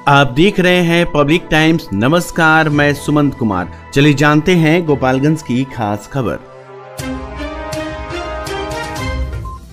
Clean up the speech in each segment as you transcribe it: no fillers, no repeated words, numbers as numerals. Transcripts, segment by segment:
आप देख रहे हैं पब्लिक टाइम्स। नमस्कार, मैं सुमंत कुमार। चलिए जानते हैं गोपालगंज की खास खबर।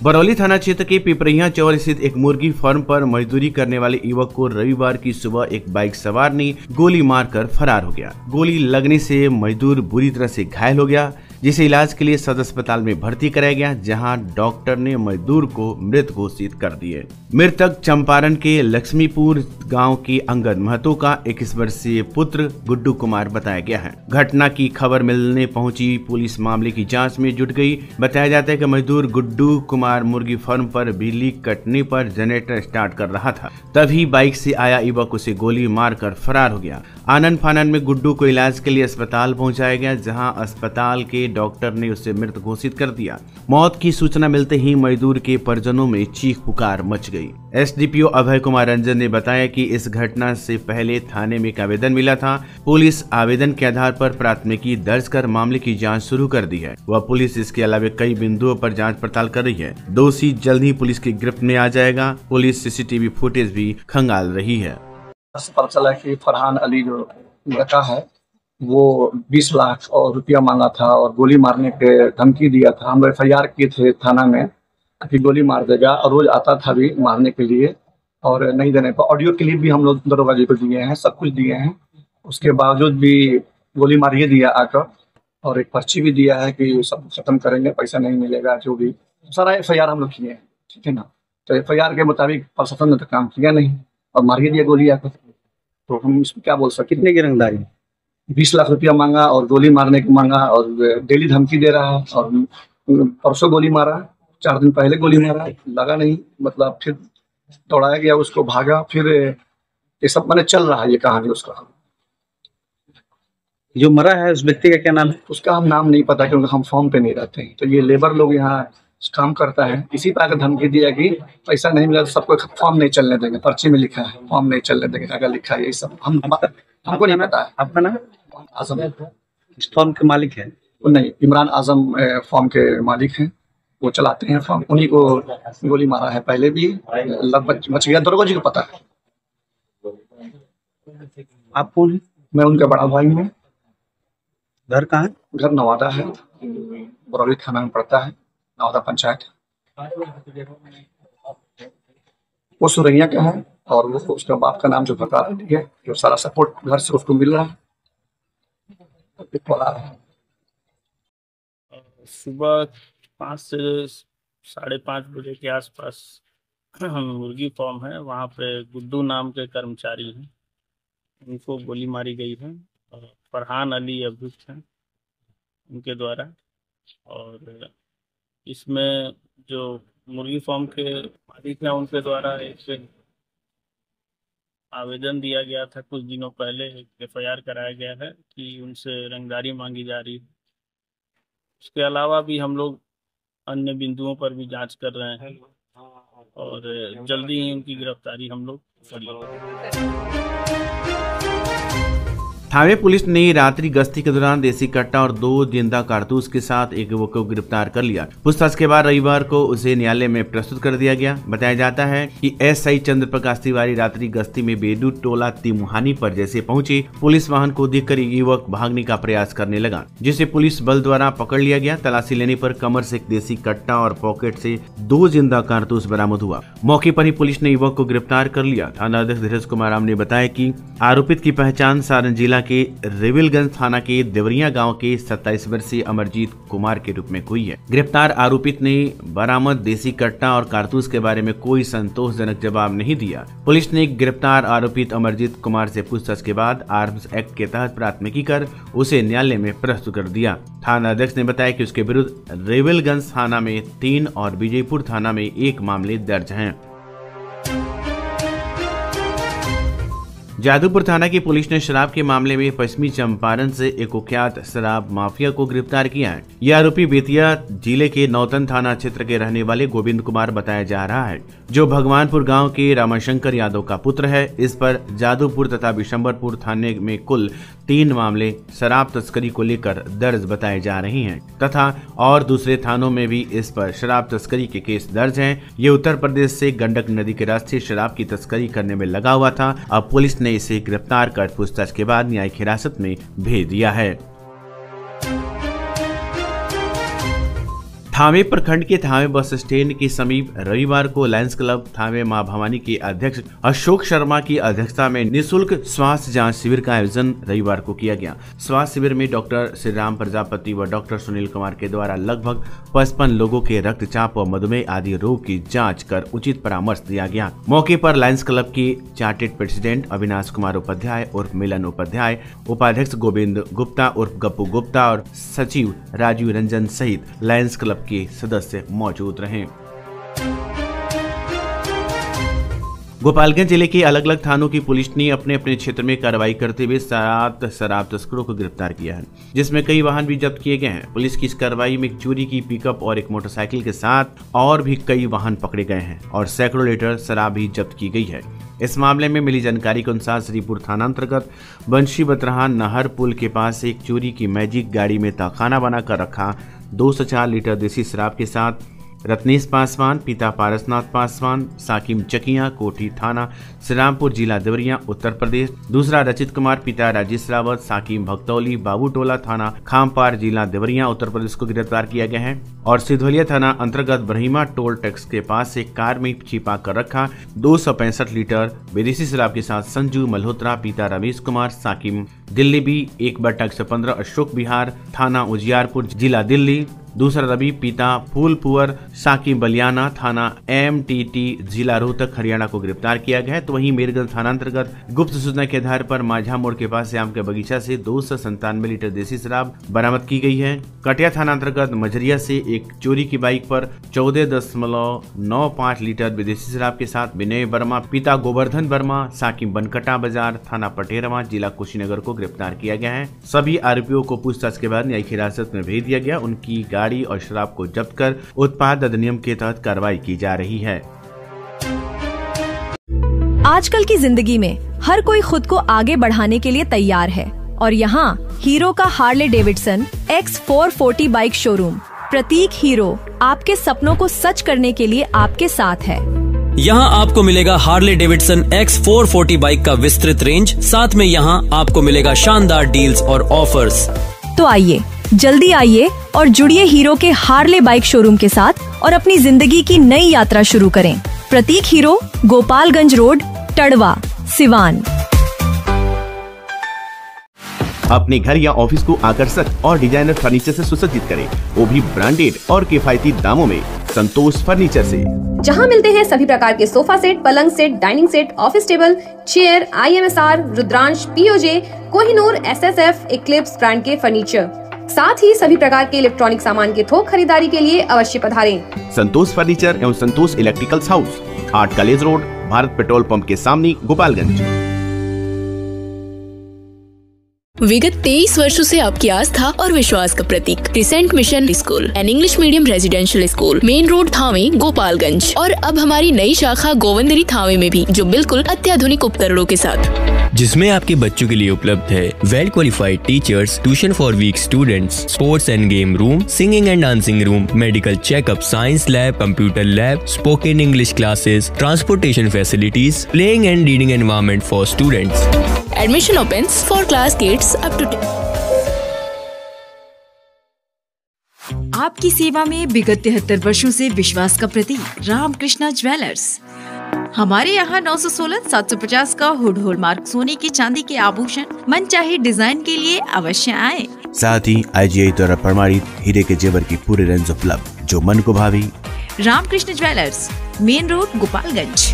बरौली थाना क्षेत्र के पिपरिया चौर स्थित एक मुर्गी फार्म पर मजदूरी करने वाले युवक को रविवार की सुबह एक बाइक सवार ने गोली मारकर फरार हो गया। गोली लगने से मजदूर बुरी तरह से घायल हो गया, जिसे इलाज के लिए सदर अस्पताल में भर्ती कराया गया, जहां डॉक्टर ने मजदूर को मृत घोषित कर दिए। मृतक चंपारण के लक्ष्मीपुर गांव के अंगद महतो का 21 वर्षीय पुत्र गुड्डू कुमार बताया गया है। घटना की खबर मिलने पहुंची पुलिस मामले की जांच में जुट गई। बताया जाता है कि मजदूर गुड्डू कुमार मुर्गी फार्म पर बिजली कटने पर जनरेटर स्टार्ट कर रहा था, तभी बाइक से आया युवक उसे गोली मारकर फरार हो गया। आनन फानन में गुड्डू को इलाज के लिए अस्पताल पहुंचाया गया, जहां अस्पताल के डॉक्टर ने उसे मृत घोषित कर दिया। मौत की सूचना मिलते ही मजदूर के परिजनों में चीख पुकार मच गई। एसडीपीओ अभय कुमार रंजन ने बताया कि इस घटना से पहले थाने में एक आवेदन मिला था। पुलिस आवेदन के आधार पर प्राथमिकी दर्ज कर मामले की जांच शुरू कर दी है। वह पुलिस इसके अलावा कई बिंदुओं पर जांच पड़ताल कर रही है। दोषी जल्द ही पुलिस की गिरफ्त में आ जाएगा। पुलिस सीसीटीवी फुटेज भी खंगाल रही है। पता चला कि फरहान अली जो लड़का है वो 20 लाख और रुपया मांगा था और गोली मारने के धमकी दिया था। हम FIR किए थे थाना में कि गोली मार देगा, और रोज आता था भी मारने के लिए और नहीं देने पर। ऑडियो क्लिप भी हम लोग दरोगा जी को दिए हैं, सब कुछ दिए हैं। उसके बावजूद भी गोली मारिए दिया आकर, और एक पर्ची भी दिया है कि सब खत्म करेंगे, पैसा नहीं मिलेगा, जो भी सारा FIR हम लोग किए हैं, ठीक है ना। तो FIR के मुताबिक प्रशासन ने तो काम किया नहीं और मारिए दिया गोली आकर। तो हम इसमें क्या बोल सकते। कितने की रंगदारी? 20 लाख रुपया मांगा और गोली मारने को मांगा, और डेली धमकी दे रहा है। और परसों गोली मारा, 4 दिन पहले गोली मारा, लगा नहीं, मतलब फिर दौड़ाया गया उसको, भागा, फिर ये सब मैंने चल रहा है ये कहानी उसका। जो मरा है उस व्यक्ति का क्या नाम है? उसका हम नाम नहीं पता, क्योंकि हम फॉर्म पे नहीं रहते हैं। तो ये लेबर लोग यहाँ काम करता है, इसी तरह का धमकी दिया कि पैसा नहीं मिला तो सबको फॉर्म नहीं चलने देंगे। पर्ची में लिखा है फॉर्म नहीं चलने देंगे, अगर लिखा है ये सब हमको नहीं पता है। आपका नाम? आजम। इस फॉर्म के मालिक है? नहीं, इमरान आजम फॉर्म के मालिक हैं, वो चलाते हैं फॉर्म। उन्हीं को गोली मारा है, पहले भी लगभग बच गया। दरोगा जी को पता है। आप कौन है? मैं उनका बड़ा भाई हूँ। घर कहाँ है? घर नवादा है, बरौली थाना में पड़ता है, नवादा पंचायत। वो सुरैया का है, और वो उसका बाप का नाम जो बता रही है, जो सारा सपोर्ट घर से उसको मिल रहा है। सुबह 5 से 5:30 बजे के आसपास मुर्गी फार्म है, वहाँ पे गुड्डू नाम के कर्मचारी हैं, उनको गोली मारी गई है। और फरहान अली अभियुक्त हैं उनके द्वारा। और इसमें जो मुर्गी फार्म के मालिक हैं उनके द्वारा एक आवेदन दिया गया था कुछ दिनों पहले, एक FIR कराया गया है कि उनसे रंगदारी मांगी जा रही है। उसके अलावा भी हम लोग अन्य बिंदुओं पर भी जांच कर रहे हैं और जल्दी ही उनकी गिरफ्तारी हम लोग करेंगे। थाने पुलिस ने रात्रि गश्ती के दौरान देसी कट्टा और 2 जिंदा कारतूस के साथ एक युवक को गिरफ्तार कर लिया। पूछताछ के बाद रविवार को उसे न्यायालय में प्रस्तुत कर दिया गया। बताया जाता है कि SI चंद्र प्रकाश तिवारी रात्रि गश्ती में बेडू टोला तिमुहानी पर जैसे पहुंचे, पुलिस वाहन को देखकर युवक भागने का प्रयास करने लगा, जिसे पुलिस बल द्वारा पकड़ लिया गया। तलाशी लेने पर कमर से एक देसी कट्टा और पॉकेट से 2 जिंदा कारतूस बरामद हुआ। मौके पर ही पुलिस ने युवक को गिरफ्तार कर लिया। थाना अध्यक्ष धीरज कुमार राम ने बताया कि आरोपित की पहचान सारण जिला के रेविलगंज थाना के देवरिया गांव के 27 वर्षीय अमरजीत कुमार के रूप में हुई है। गिरफ्तार आरोपित ने बरामद देसी कट्टा और कारतूस के बारे में कोई संतोषजनक जवाब नहीं दिया। पुलिस ने गिरफ्तार आरोपित अमरजीत कुमार से पूछताछ के बाद आर्म्स एक्ट के तहत प्राथमिकी कर उसे न्यायालय में प्रस्तुत कर दिया। थाना अध्यक्ष ने बताया कि उसके विरुद्ध रेविलगंज थाना में 3 और विजयपुर थाना में 1 मामले दर्ज हैं। जादूपुर थाना की पुलिस ने शराब के मामले में पश्चिमी चंपारण से एक कुख्यात शराब माफिया को गिरफ्तार किया है। यह आरोपी बेतिया जिले के नौतन थाना क्षेत्र के रहने वाले गोविंद कुमार बताया जा रहा है, जो भगवानपुर गांव के रामाशंकर यादव का पुत्र है। इस पर जादूपुर तथा बिशंबरपुर थाने में कुल 3 मामले शराब तस्करी को लेकर दर्ज बताए जा रहे हैं तथा और दूसरे थानों में भी इस पर शराब तस्करी के केस दर्ज हैं। ये उत्तर प्रदेश से गंडक नदी के रास्ते शराब की तस्करी करने में लगा हुआ था। अब पुलिस ने इसे गिरफ्तार कर पूछताछ के बाद न्यायिक हिरासत में भेज दिया है। थावे प्रखंड के थावे बस स्टैंड के समीप रविवार को लायंस क्लब थावे मां भवानी के अध्यक्ष अशोक शर्मा की अध्यक्षता में निःशुल्क स्वास्थ्य जांच शिविर का आयोजन रविवार को किया गया। स्वास्थ्य शिविर में डॉक्टर श्री राम प्रजापति व डॉक्टर सुनील कुमार के द्वारा लगभग 55 लोगों के रक्तचाप व मधुमेह आदि रोग की जांच कर उचित परामर्श दिया गया। मौके पर लायंस क्लब के चार्टेड प्रेसिडेंट अविनाश कुमार उपाध्याय उर्फ मिलन उपाध्याय, उपाध्यक्ष गोविंद गुप्ता उर्फ गप्पू गुप्ता और सचिव राजीव रंजन सहित लायंस क्लब के सदस्य मौजूद रहे। गोपालगंज जिले के अलग अलग थानों की पुलिस ने अपने अपने क्षेत्र में कार्रवाई करते हुए 7 शराब तस्करों को गिरफ्तार किया है, जिसमें कई वाहन भी जब्त किए गए हैं। पुलिस की इस कार्रवाई में एक चोरी की पिकअप और एक मोटरसाइकिल के साथ और भी कई वाहन पकड़े गए हैं और सैकड़ों लीटर शराब भी जब्त की गई है। इस मामले में मिली जानकारी के अनुसार श्रीपुर थाना अंतर्गत बंशी बतरहा नहर पुल के पास एक चोरी की मैजिक गाड़ी में तहखाना बनाकर रखा 204 लीटर देसी शराब के साथ रत्नेश पासवान, पिता पारसनाथ पासवान, साकिम चकिया, कोठी थाना, श्रीरामपुर जिला देवरिया, उत्तर प्रदेश। दूसरा रचित कुमार, पिता राजेश रावत, साकिम भक्तौली, बाबूटोला थाना, खामपार जिला देवरिया, उत्तर प्रदेश को गिरफ्तार किया गया है। और सिधवलिया थाना अंतर्गत ब्रह्मा टोल टैक्स के पास एक कार में छिपा कर रखा 265 लीटर विदेशी शराब के साथ संजू मल्होत्रा, पिता रमेश कुमार, साकिम दिल्ली बी 1/115 अशोक विहार थाना उजियारपुर जिला दिल्ली। दूसरा रवि, पिता फूलपुर, साकिम बलियाना थाना MTT जिला रोहतक हरियाणा को गिरफ्तार किया गया है। तो वहीं मेरगंज थाना अंतर्गत गुप्त सूचना के आधार पर माझा मोड़ के पास आम के बगीचा से 297 लीटर देसी शराब बरामद की गई है। कटिया थाना अंतर्गत मझरिया से एक चोरी की बाइक पर 14.95 लीटर विदेशी शराब के साथ विनय वर्मा, पिता गोवर्धन वर्मा, साकिम बनकटा बाजार थाना पटेरवा जिला कुशीनगर को गिरफ्तार किया गया है। सभी आरोपियों को पूछताछ के बाद न्यायिक हिरासत में भेज दिया गया। उनकी गाड़ी और शराब को जब्त कर उत्पाद अधिनियम के तहत कार्रवाई की जा रही है। आजकल की जिंदगी में हर कोई खुद को आगे बढ़ाने के लिए तैयार है और यहाँ हीरो का Harley Davidson X440 bike showroom Prateek Hero आपके सपनों को सच करने के लिए आपके साथ है। यहाँ आपको मिलेगा हार्ले डेविडसन X440 बाइक का विस्तृत रेंज, साथ में यहाँ आपको मिलेगा शानदार डील्स और ऑफर्स। तो आइए, जल्दी आइए और जुड़िए हीरो के हार्ले बाइक शोरूम के साथ और अपनी जिंदगी की नई यात्रा शुरू करें। प्रतीक हीरो, गोपालगंज रोड, टड़वा, सिवान। अपने घर या ऑफिस को आकर्षक और डिजाइनर फर्नीचर से सुसज्जित करें, वो भी ब्रांडेड और किफायती दामों में संतोष फर्नीचर से, जहां मिलते हैं सभी प्रकार के सोफा सेट, पलंग set, dining set, office table, chair, IMSR, Rudransh, POJ, Kohinoor, SSF, Eclipse brand के फर्नीचर, साथ ही सभी प्रकार के इलेक्ट्रॉनिक सामान के थोक खरीदारी के लिए अवश्य पधारें। संतोष फर्नीचर एवं Santosh electricals house, 8 college road, Bharat petrol pump के सामने, गोपालगंज। विगत 23 वर्षों से आपकी आस्था और विश्वास का प्रतीक crescent mission school and English medium residential school, main road Thawe, Gopalganj. और अब हमारी नई शाखा गोविंदरी थावे में भी, जो बिल्कुल अत्याधुनिक उपकरणों के साथ, जिसमें आपके बच्चों के लिए उपलब्ध है well qualified teachers, tuition for weak students, sports and game room, singing and dancing room, medical checkup, science lab, computer lab, spoken English classes, transportation facilities, playing and reading environment for students. Admission opens for class kids up to 10। आपकी सेवा में विगत 73 वर्षों से विश्वास का प्रतीक Ramakrishna jewellers. हमारे यहाँ 916-750 का हुड हॉलमार्क सोने की चांदी के आभूषण मनचाहे डिजाइन के लिए अवश्य आए। साथ ही IGI द्वारा प्रमाणित हीरे के जेवर की पूरी रेंज उपलब्ध, जो मन को भावी। Ramkrishna jewellers, main road, Gopalganj.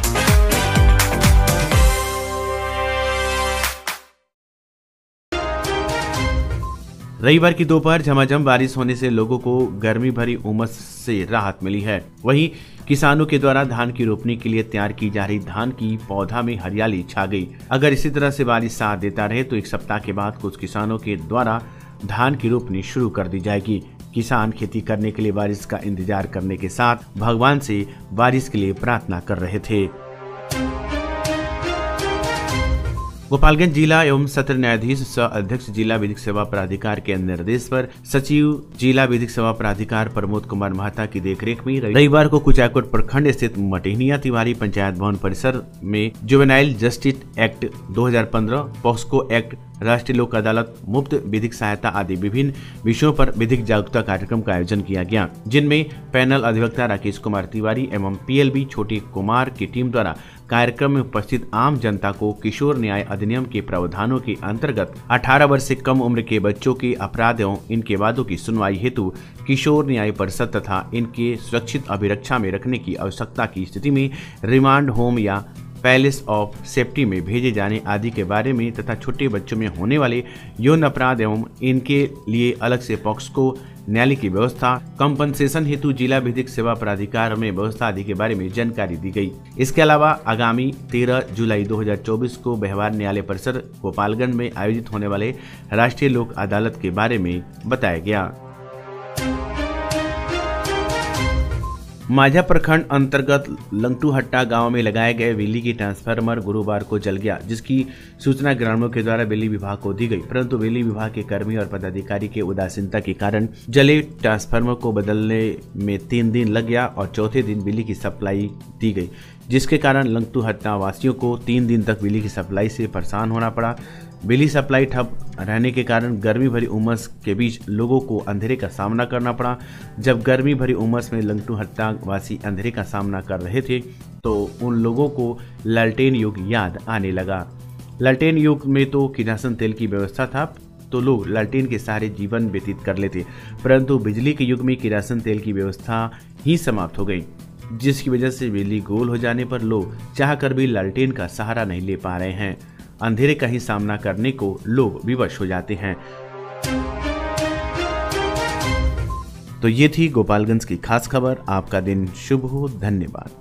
रविवार की दोपहर झमाझम बारिश होने से लोगों को गर्मी भरी उमस से राहत मिली है। वहीं किसानों के द्वारा धान की रोपनी के लिए तैयार की जा रही धान की पौधा में हरियाली छा गई। अगर इसी तरह से बारिश साथ देता रहे तो एक सप्ताह के बाद कुछ किसानों के द्वारा धान की रोपनी शुरू कर दी जाएगी। किसान खेती करने के लिए बारिश का इंतजार करने के साथ भगवान से बारिश के लिए प्रार्थना कर रहे थे। गोपालगंज जिला एवं सत्र न्यायाधीश सह अध्यक्ष जिला विधिक सेवा प्राधिकार के निर्देश पर सचिव जिला विधिक सेवा प्राधिकार प्रमोद कुमार महता की देखरेख में रविवार को कुचायकोट प्रखंड स्थित मटेहनिया तिवारी पंचायत भवन परिसर में juvenile justice act 2015, POCSO act, राष्ट्रीय लोक अदालत, मुफ्त विधिक सहायता आदि विभिन्न विषयों पर विधिक जागरूकता कार्यक्रम का आयोजन किया गया, जिनमें पैनल अधिवक्ता राकेश कुमार तिवारी एवं पीएलबी छोटी कुमार की टीम द्वारा कार्यक्रम में उपस्थित आम जनता को किशोर न्याय अधिनियम के प्रावधानों के अंतर्गत 18 वर्ष से कम उम्र के बच्चों के अपराध एवं इनके वादों की सुनवाई हेतु किशोर न्याय परिषद तथा इनके सुरक्षित अभिरक्षा में रखने की आवश्यकता की स्थिति में रिमांड होम या पैलेस ऑफ सेफ्टी में भेजे जाने आदि के बारे में तथा छोटे बच्चों में होने वाले यौन अपराध एवं इनके लिए अलग से पॉक्सो न्यायालय की व्यवस्था, कंपनसेशन हेतु जिला विधिक सेवा प्राधिकार में व्यवस्था आदि के बारे में जानकारी दी गई। इसके अलावा आगामी 13 जुलाई 2024 को व्यवहार न्यायालय परिसर गोपालगंज में आयोजित होने वाले राष्ट्रीय लोक अदालत के बारे में बताया गया। माझा प्रखंड अंतर्गत लंगटूहट्टा गांव में लगाए गए बिजली की ट्रांसफार्मर गुरुवार को जल गया, जिसकी सूचना ग्रामीणों के द्वारा बिजली विभाग को दी गई, परंतु बिजली विभाग के कर्मी और पदाधिकारी के उदासीनता के कारण जले ट्रांसफार्मर को बदलने में 3 दिन लग गया और चौथे दिन बिजली की सप्लाई दी गई, जिसके कारण लंगटूहट्टा वासियों को 3 दिन तक बिजली की सप्लाई से परेशान होना पड़ा। बिजली सप्लाई ठप रहने के कारण गर्मी भरी उमस के बीच लोगों को अंधेरे का सामना करना पड़ा। जब गर्मी भरी उमस में लंगटूहट्टा वासी अंधेरे का सामना कर रहे थे तो उन लोगों को लालटेन युग याद आने लगा। लालटेन युग में तो किरासन तेल की व्यवस्था था तो लोग लालटेन के सहारे जीवन व्यतीत कर लेते, परंतु बिजली के युग में किरासन तेल की व्यवस्था ही समाप्त हो गई, जिसकी वजह से बिजली गोल हो जाने पर लोग चाहकर भी लालटेन का सहारा नहीं ले पा रहे हैं। अंधेरे का ही सामना करने को लोग विवश हो जाते हैं। तो ये थी गोपालगंज की खास खबर। आपका दिन शुभ हो। धन्यवाद।